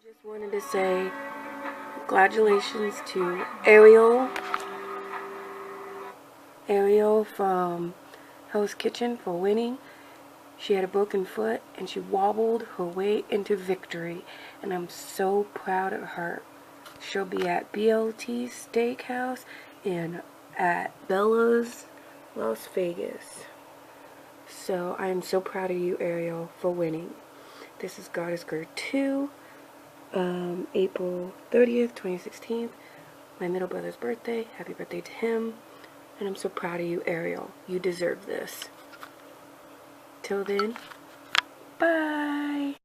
Just wanted to say congratulations to Ariel from Hell's Kitchen for winning. She had a broken foot and she wobbled her way into victory, and I'm so proud of her. She'll be at BLT Steakhouse and at Bella's Las Vegas. So I am so proud of you, Ariel, for winning. This is Goddess Girl 2. April 30th, 2016, my middle brother's birthday. Happy birthday to him. And I'm so proud of you, Ariel. You deserve this. Till then, bye.